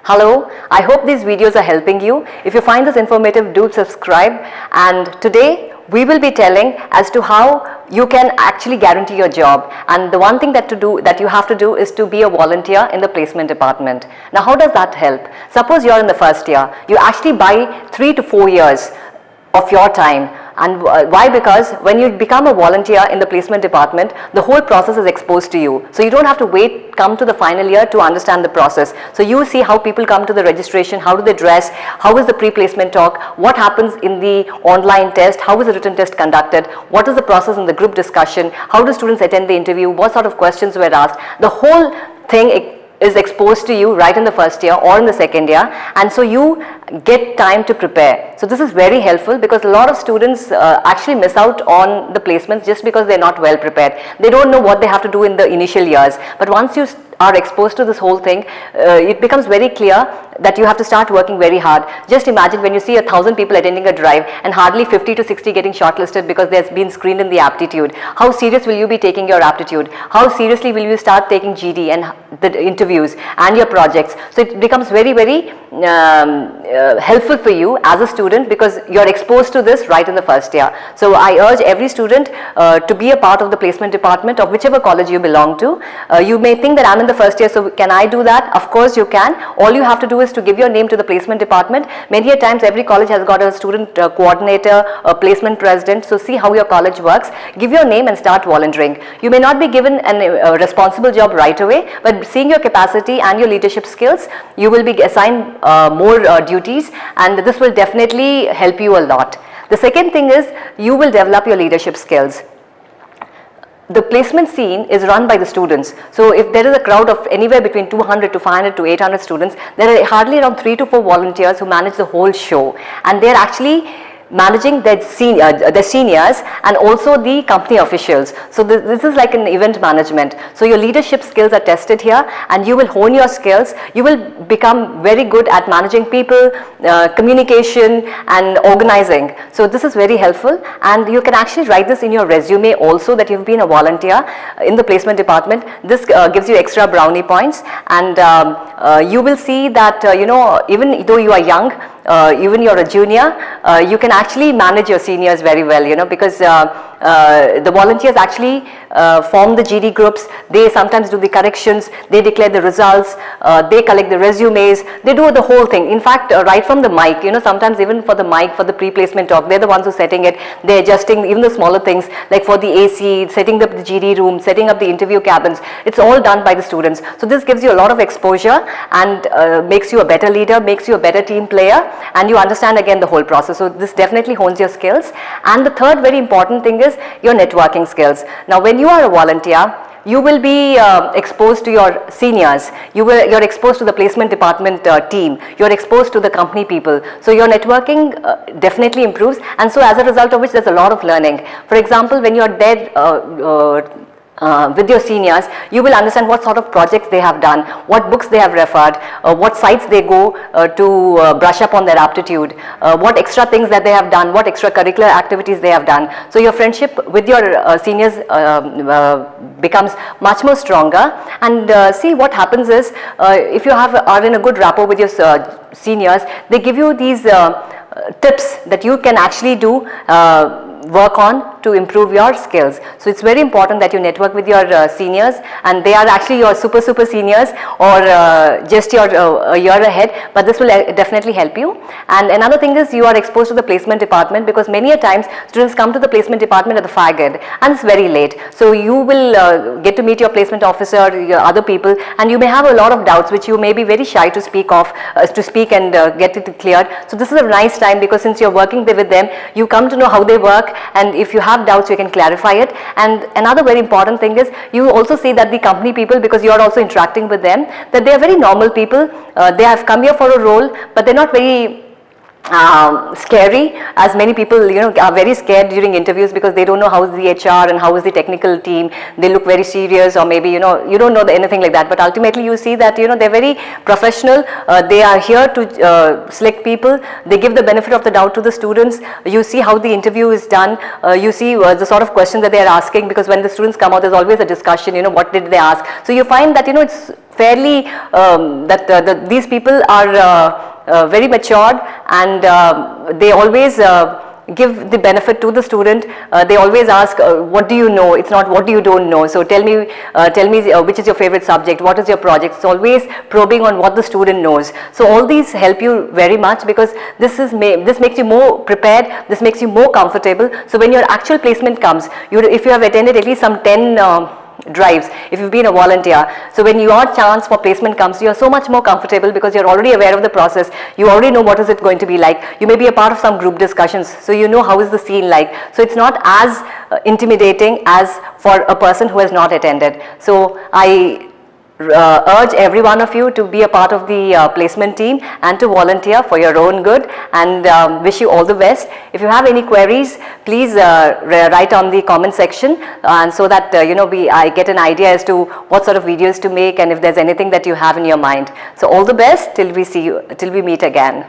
Hello, I hope these videos are helping you. If you find this informative, do subscribe. And today we will be telling as to how you can actually guarantee your job. And the one thing that you have to do is to be a volunteer in the placement department. Now, how does that help? Suppose you're in the first year, you actually buy 3 to 4 years of your time. And why? Because when you become a volunteer in the placement department, the whole process is exposed to you. So you don't have to come to the final year to understand the process. So you see how people come to the registration, how do they dress, how is the pre-placement talk, what happens in the online test, how is the written test conducted, what is the process in the group discussion, how do students attend the interview, what sort of questions were asked. The whole thing is exposed to you right in the first year or in the second year, and so you get time to prepare. So this is very helpful because a lot of students actually miss out on the placements just because they're not well prepared. They don't know what they have to do in the initial years, but once you are exposed to this whole thing, it becomes very clear that you have to start working very hard. Just imagine when you see 1,000 people attending a drive and hardly 50 to 60 getting shortlisted because they've been screened in the aptitude. How serious will you be taking your aptitude? How seriously will you start taking GD and the interviews and your projects? So it becomes very, very helpful for you as a student because you're exposed to this right in the first year. So I urge every student to be a part of the placement department of whichever college you belong to. You may think that I'm in the first year, so can I do that? Of course you can. All you have to do is to give your name to the placement department. Many a times every college has got a student coordinator, a placement president. So see how your college works. Give your name and start volunteering. You may not be given a responsible job right away, but seeing your capacity and your leadership skills, you will be assigned more duties, and this will definitely help you a lot. The second thing is you will develop your leadership skills. The placement scene is run by the students. So if there is a crowd of anywhere between 200 to 500 to 800 students, there are hardly around 3 to 4 volunteers who manage the whole show, and they are actually managing their seniors and also the company officials. So this is like an event management. So your leadership skills are tested here, and you will hone your skills. You will become very good at managing people, communication and organizing. So this is very helpful, and you can actually write this in your resume also that you've been a volunteer in the placement department. This gives you extra brownie points, and you will see that even though you are young, even you're a junior, you can actually manage your seniors very well, because the volunteers actually form the GD groups. They sometimes do the corrections, they declare the results, they collect the resumes, they do the whole thing. In fact, right from the mic, sometimes even for the mic, for the pre-placement talk, they're the ones who are setting it. They're adjusting even the smaller things like for the AC, setting up the GD room, setting up the interview cabins. It's all done by the students. So this gives you a lot of exposure and makes you a better leader, makes you a better team player, and you understand again the whole process. So this definitely hones your skills. And the third very important thing is your networking skills. Now when you are a volunteer, you will be exposed to your seniors, you're exposed to the placement department team, you're exposed to the company people. So your networking definitely improves, and so as a result of which there's a lot of learning. For example, when you're there with your seniors, you will understand what sort of projects they have done, what books they have referred, what sites they go to brush up on their aptitude, what extra things that they have done, what extracurricular activities they have done. So your friendship with your seniors becomes much more stronger. And see, what happens is if you are in a good rapport with your seniors, they give you these tips that you can actually do work on to improve your skills. So it's very important that you network with your seniors, and they are actually your super seniors or just your a year ahead, but this will definitely help you. And another thing is you are exposed to the placement department, because many a times students come to the placement department at the fag end and it's very late. So you will get to meet your placement officer, your other people, and you may have a lot of doubts which you may be very shy to speak and get it cleared. So this is a nice time, because since you're working there with them, you come to know how they work, and if you have doubts you can clarify it. And another very important thing is you also see that the company people, because you are also interacting with them, that they are very normal people. They have come here for a role, but they're not very scary, as many people are very scared during interviews because they don't know how is the HR and how is the technical team. They look very serious, or maybe you don't know anything like that, but ultimately you see that they're very professional. They are here to select people. They give the benefit of the doubt to the students. You see how the interview is done. You see the sort of questions that they are asking, because when the students come out, there's always a discussion, what did they ask. So you find that it's fairly these people are very matured, and they always give the benefit to the student. They always ask, what do you know? It's not what do you don't know. So tell me which is your favorite subject, what is your project. It's always probing on what the student knows. So all these help you very much, because this makes you more prepared, this makes you more comfortable. So when your actual placement comes, if you have attended at least some 10 drives, if you've been a volunteer, so when your chance for placement comes, you're so much more comfortable, because you're already aware of the process. You already know what is it going to be like. You may be a part of some group discussions, so you know how is the scene like. So it's not as intimidating as for a person who has not attended. So I urge every one of you to be a part of the placement team and to volunteer for your own good, and wish you all the best. If you have any queries, please write on the comment section, and so that I get an idea as to what sort of videos to make, and if there's anything that you have in your mind. So all the best till we meet again.